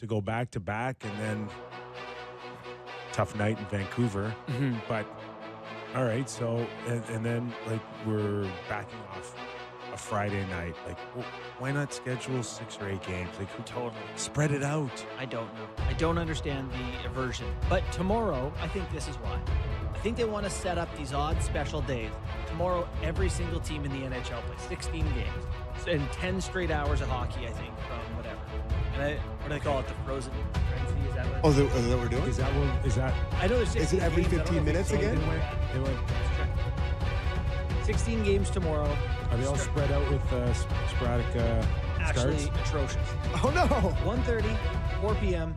to go back to back, and then tough night in Vancouver. Mm-hmm. But all right, so and then like we're backing off a Friday night. Like, why not schedule 6 or 8 games? Like, who Totally. spread it out? I don't know. I don't understand the aversion. But tomorrow, I think this is why. I think they want to set up these odd special days. Tomorrow, every single team in the NHL plays 16 games and 10 straight hours of hockey, I think, from whatever. And what do they call it? The frozen frenzy? Is that what? Oh, is that what we're doing? Is that I know there's 16 Is it every games. I don't 15 know if minutes it's again? they went 16 games tomorrow. are they all spread out with sporadic Actually, starts? atrocious. Oh, no. 1:30, 4 p.m.,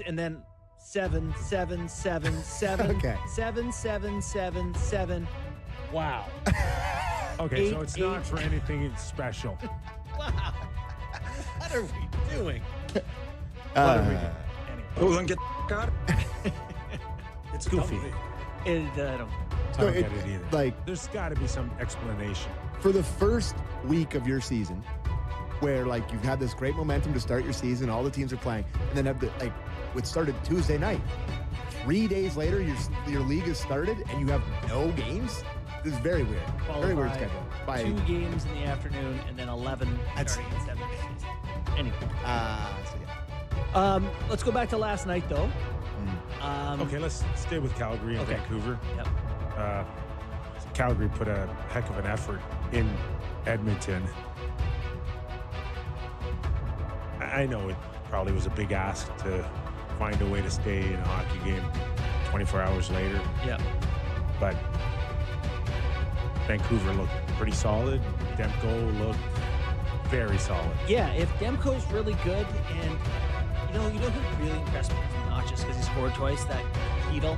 and then 7, 7, 7, 7, Okay. 7, 7, 7, 7. Wow. Okay, so 8, it's not 8. for anything special. Wow. What are we doing? Anyway. Oh, then get got it. It's goofy. I don't. I don't get it either. Like, There's got to be some explanation. for the first week of your season, where like you've had this great momentum to start your season, all the teams are playing, and then it started Tuesday night. 3 days later, your league has started, and you have no games. This is very weird. Very weird schedule. By 2 games in the afternoon and then 11 That's- starting at 7 days. Anyway, so yeah. let's go back to last night though. Okay, let's stay with Calgary and Okay. Vancouver. Yep. Calgary put a heck of an effort in Edmonton. I know it probably was a big ask to find a way to stay in a hockey game 24 hours later, Yep. but Vancouver looked pretty solid. Demko looked very solid. Yeah, if Demko's really good, and you know who really impressed me, not just because he scored twice, that Hedl.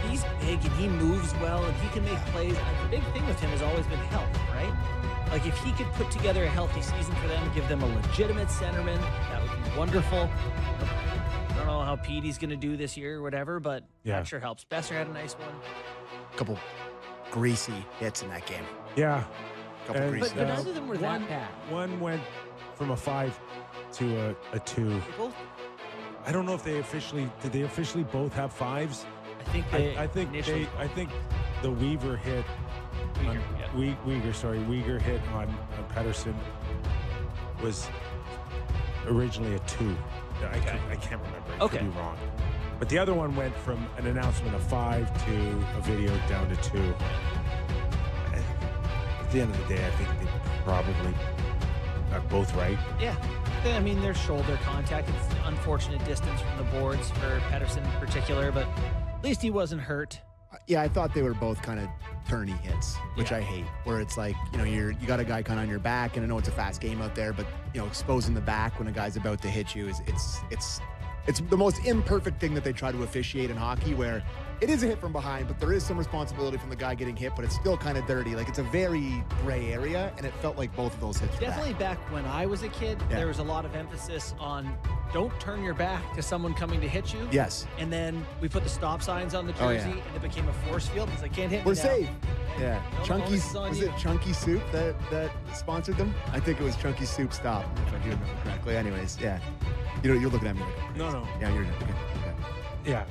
He's big and he moves well and he can make plays. And the big thing with him has always been health, right? Like if he could put together a healthy season for them, give them a legitimate centerman, that would be wonderful. I don't know how Petey's going to do this year or whatever, but Yeah. that sure helps. Besser had a nice one. Couple greasy hits in that game. Yeah. Couple And- greasy But hits. none of them were one, that bad. One went from a 5 to a 2. They both, I don't know if did they officially both have 5s? I think they I think initially I think the Weaver hit Uyghur, yeah. Uyghur hit on Pedersen was originally a 2. I can't remember. I Okay. could be wrong. But the other one went from an announcement of 5 to a video down to 2. At the end of the day, I think they probably are both right. Yeah. I mean, there's shoulder contact. It's an unfortunate distance from the boards for Pedersen in particular, but at least he wasn't hurt. Yeah, I thought they were both kind of turny hits, which Yeah. I hate. Where it's like, you got a guy kind of on your back, and I know it's a fast game out there, but exposing the back when a guy's about to hit you is it's the most imperfect thing that they try to officiate in hockey, where it is a hit from behind, but there is some responsibility from the guy getting hit, but it's still kind of dirty. Like, it's a very gray area, and it felt like both of those hits were Definitely bad. back when I was a kid, Yeah. there was a lot of emphasis on don't turn your back to someone coming to hit you. Yes, And then we put the stop signs on the Oh, jersey, yeah. and it became a force field because they can't hit we're me now. safe. Yeah, No, the Chunky's onus is on was you. it Chunky Soup that sponsored them? I think it was Chunky Soup Stop, if I do remember correctly. Anyways, yeah, you're looking at me like I'm No, crazy. no. Yeah, you're okay. Yeah.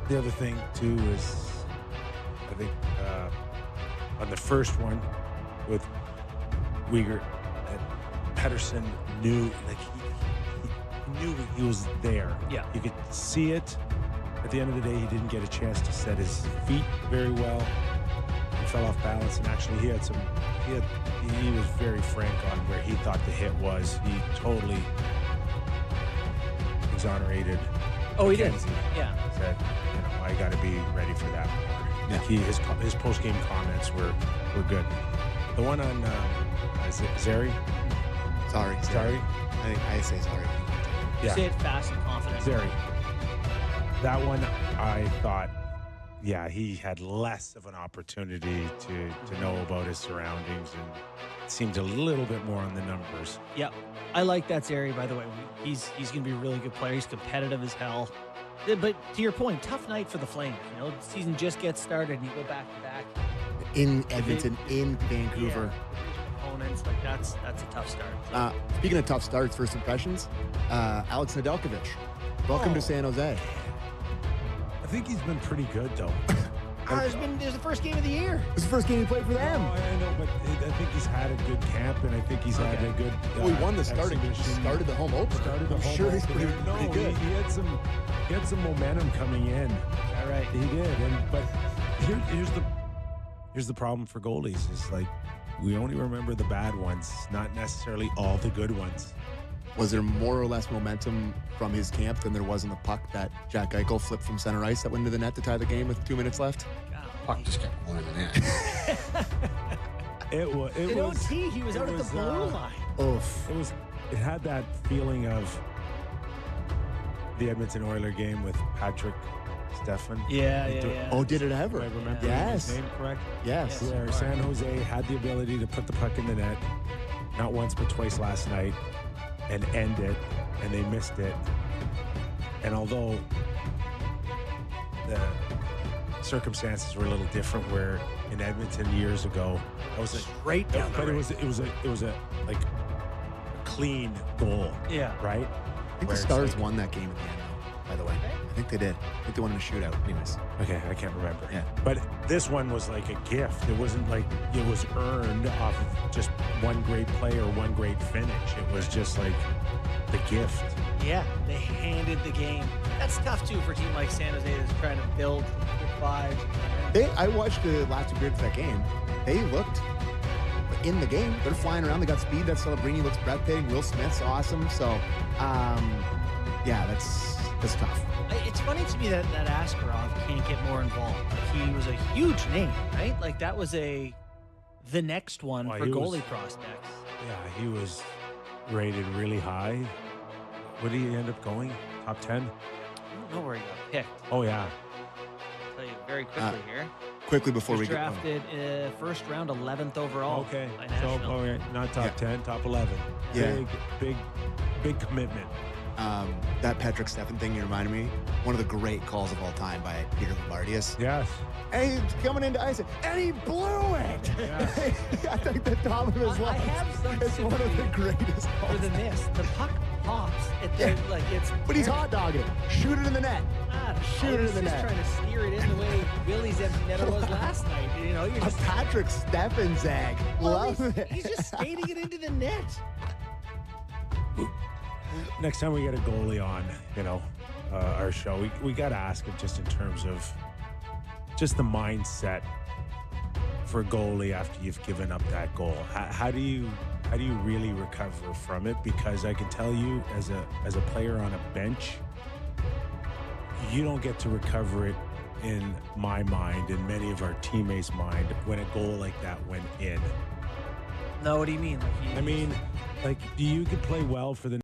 The other thing too is, I think on the first one with Uyghur, Pedersen knew, like he knew he was there. Yeah. You could see it. At the end of the day, he didn't get a chance to set his feet very well. He fell off balance, and actually he was very frank on where he thought the hit was. He totally exonerated. Oh, he did. McKenzie. Yeah. Said, I got to be ready for that more. Yeah. Like his post game comments were good. The one on Zeri, Sorry. I say sorry. yeah, Say it fast and confident. Zeri. That one, I thought, yeah, he had less of an opportunity to know about his surroundings, and it seemed a little bit more on the numbers. Yep. I like that Zeri, by the way. He's going to be a really good player. He's competitive as hell. But to your point, tough night for the Flames. The season just gets started and you go back to back. In Edmonton, in Vancouver. Yeah, opponents. months. Like that's a tough start. So. Speaking of tough starts, first impressions, Alex Nedeljkovic. Welcome to San Jose. I think he's been pretty good, though. There's the first game of the year. This is the first game he played for them. No, I know, but I think he's had a good camp, and I think he's had a good. Well, he won the starting. exhibition. Started the home opener. Started the I'm home sure he's opener. pretty good. He had some momentum coming in. All right. He did, but here's the problem for goalies is like we only remember the bad ones, not necessarily all the good ones. Was there more or less momentum from his camp than there was in the puck that Jack Eichel flipped from center ice that went into the net to tie the game with 2 minutes left? Puck just kept going in the net. It was. In OT, he was out at the blue line. Oof. It had that feeling of the Edmonton Oiler game with Patrick Stefan. Yeah. Oh, did it ever? Do I remember Yes. his name correct? Yes. Yes. Where San Jose had the ability to put the puck in the net, not once but twice last night, and end it, and they missed it. And although the circumstances were a little different, where in Edmonton years ago, that was Straight down the but it right. was a like a clean goal, Yeah. right? I think Where the it's Stars like- won that game at the end, though, by the way. I think they did. I think they won in a shootout. Anyways. Okay, I can't remember. Yeah. But this one was like a gift. It wasn't like it was earned off of just one great play or one great finish. It was just like the gift. Yeah, they handed the game. That's tough too for a team like San Jose that's trying to build the five. I watched the last two periods of that game. They looked in the game. They're flying around. They got speed. That Celebrini looks breathtaking. Will Smith's awesome. So, yeah, that's tough. It's funny to me that Askarov can't get more involved. Like, he was a huge name, right? Like that was the next one Well, for he goalie was- prospects. Yeah, he was rated really high. What did he end up going? Top 10? I don't know where he got picked. Oh, yeah. I'll tell you very quickly here. Quickly before He we was get drafted first round, 11th overall. Okay. By So, Nashville. okay, not top Yeah. 10, top 11. Yeah. Big commitment. that Patrick Stefan thing you reminded me, one of the great calls of all time by Peter Lombardius. Yes. And he's coming into ice, and he blew it. Yeah. I think the top of his I lungs. have some It's one of the sympathy greatest for calls. the miss. The puck pops. Like it's. But he's hot dogging it. Shoot it in the net. Shoot it in He's the just net. trying to steer it in the way Willie's empty netter was last night. You know, you're A just. Patrick Stefan zag. Love it. He's just skating it into the net. Next time we get a goalie on, our show, we got to ask him just in terms of just the mindset for a goalie after you've given up that goal. How do you really recover from it? Because I can tell you, as a player on a bench, you don't get to recover it in my mind and many of our teammates' mind when a goal like that went in. No, what do you mean? Like I mean, like, you could play well for the